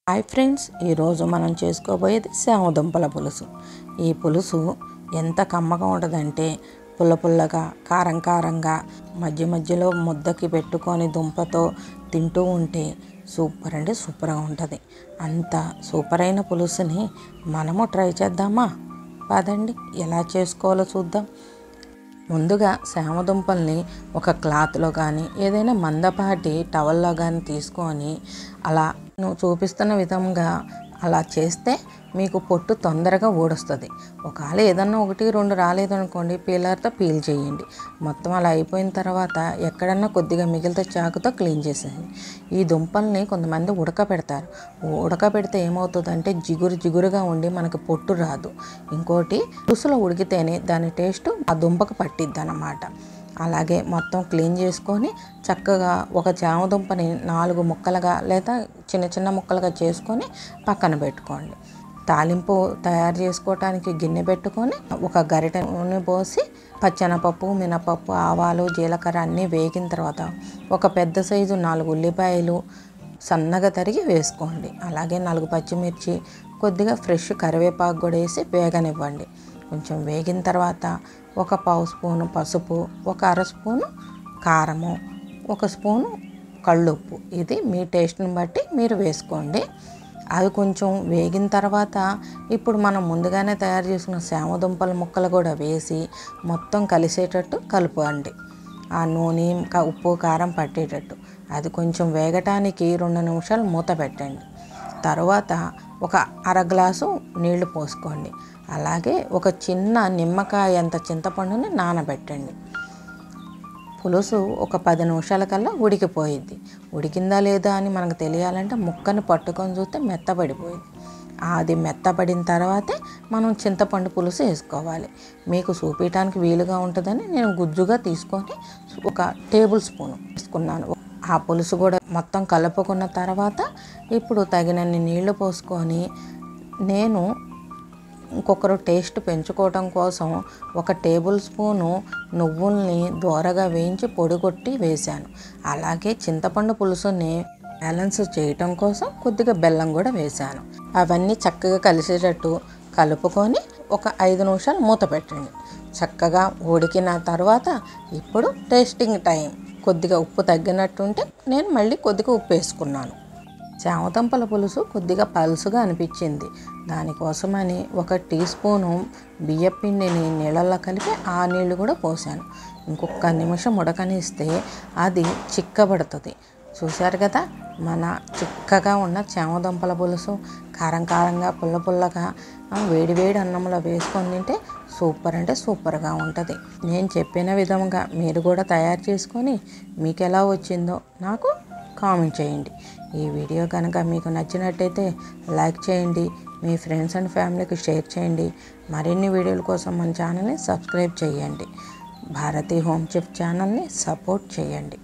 Hi friends, ఈరోజు మనం చేసుకోబోయేది శామదుంపల పులుసు. ఈ పులుసు ఎంత కమ్మగా ఉంటుందంటే పుల్ల పుల్లగా, కారం కారంగా, మధ్య మధ్యలో ముద్దకి పెట్టుకొని దుంపతో తింటూ ఉంటే సూపర్ అంటే సూపర్గా ఉంటుంది. అంత సూపర్ అయిన పులుసుని మనము ట్రై చేద్దామా? పదండి, ఎలా చేసుకోవాలో చూద్దాం. ముందుగా శామదుంపల్ని ఒక క్లాత్లో కానీ ఏదైనా మందపాటి టవల్లో కానీ తీసుకొని అలా చూపిస్తున్న విధంగా అలా చేస్తే మీకు పొట్టు తొందరగా ఊడొస్తుంది. ఒకవేళ ఏదన్నా 1-2 రాలేదనుకోండి, పీలర్తో పీల్ చేయండి. మొత్తం అలా అయిపోయిన తర్వాత ఎక్కడన్నా కొద్దిగా మిగిలితే చాకుతో క్లీన్ చేసేయండి. ఈ దుంపల్ని కొంతమంది ఉడకపెడతారు. ఉడకపెడితే ఏమవుతుందంటే జిగురుగా ఉండి మనకి పొట్టు రాదు. ఇంకోటి పులుసులో ఉడికితేనే దాని టేస్ట్ ఆ దుంపకు పట్టిద్ది అన్నమాట. అలాగే మొత్తం క్లీన్ చేసుకొని చక్కగా ఒక చామదుంపని 4 ముక్కలుగా లేదా చిన్న చిన్న ముక్కలుగా చేసుకొని పక్కన పెట్టుకోండి. తాలింపు తయారు చేసుకోవటానికి గిన్నె పెట్టుకొని ఒక గరిటె నూనె పోసి పచ్చెనపప్పు, మినపప్పు, ఆవాలు, జీలకర్ర అన్నీ వేగిన తర్వాత ఒక పెద్ద సైజు 4 ఉల్లిపాయలు సన్నగా తరిగి వేసుకోండి. అలాగే 4 పచ్చిమిర్చి, కొద్దిగా ఫ్రెష్ కరివేపాకు కూడా వేసి వేగనివ్వండి. కొంచెం వేగిన తర్వాత ఒక 1/2 స్పూను పసుపు, ఒక 1/2 స్పూను కారము, 1 స్పూను కళ్ళుప్పు, ఇది మీ టేస్ట్ని బట్టి మీరు వేసుకోండి. అది కొంచెం వేగిన తర్వాత ఇప్పుడు మనం ముందుగానే తయారు చేసుకున్న శామదుంపల ముక్కలు కూడా వేసి మొత్తం కలిసేటట్టు కలుపుకోండి. ఆ నూనె ఉప్పు కారం పట్టేటట్టు అది కొంచెం వేగటానికి 2 నిమిషాలు మూత పెట్టండి. తర్వాత ఒక 1/2 గ్లాసు నీళ్లు పోసుకోండి. అలాగే ఒక చిన్న నిమ్మకాయ అంత చింతపండుని నానబెట్టండి. పులుసు ఒక 10 నిమిషాల కల్లా ఉడికిపోయిద్ది. ఉడికిందా లేదా అని మనకు తెలియాలంటే ముక్కని పట్టుకొని చూస్తే మెత్తబడిపోయింది. అది మెత్తబడిన తర్వాతే మనం చింతపండు పులుసు వేసుకోవాలి. మీకు చూపించడానికి వీలుగా ఉంటుందని నేను గుజ్జుగా తీసుకొని ఒక టేబుల్ స్పూన్ వేసుకున్నాను. ఆ పులుసు కూడా మొత్తం కలుపుకున్న తర్వాత ఇప్పుడు తగినన్ని నీళ్లు పోసుకొని నేను ఇంకొకరు టేస్ట్ పెంచుకోవడం కోసం 1 టేబుల్ స్పూను నువ్వుల్ని దోరగా వేయించి పొడిగొట్టి వేశాను. అలాగే చింతపండు పులుసుని బ్యాలెన్స్ చేయటం కోసం కొద్దిగా బెల్లం కూడా వేశాను. అవన్నీ చక్కగా కలిసేటట్టు కలుపుకొని ఒక 5 నిమిషాలు మూత పెట్టండి. చక్కగా ఉడికిన తర్వాత ఇప్పుడు టేస్టింగ్ టైం. కొద్దిగా ఉప్పు తగ్గినట్టుంటే నేను మళ్ళీ కొద్దిగా ఉప్పు వేసుకున్నాను. చామదుంపల పులుసు కొద్దిగా పలుసుగా అనిపించింది. దానికోసమని 1 టీ స్పూను బియ్యపిండిని నీళ్ళల్లో కలిపి ఆ నీళ్లు కూడా పోసాను. ఇంకొక నిమిషం ఉడకనిస్తే అది చిక్కబడుతుంది. చూశారు కదా, మన చిక్కగా ఉన్న చామదుంపల పులుసు కారం కారంగా, పుల్ల పుల్లగా వేడి అన్నంలో వేసుకొని తింటే సూపర్ అంటే సూపర్గా ఉంటుంది. నేను చెప్పిన విధంగా మీరు కూడా తయారు చేసుకొని మీకు ఎలా వచ్చిందో నాకు కామెంట్ చేయండి. ఈ వీడియో కనుక మీకు నచ్చినట్టయితే లైక్ చేయండి, మీ ఫ్రెండ్స్ అండ్ ఫ్యామిలీకి షేర్ చేయండి. మరిన్ని వీడియోల కోసం మన ఛానల్ని సబ్స్క్రైబ్ చేయండి. భారతి హోమ్ చెఫ్ ఛానల్ని సపోర్ట్ చేయండి.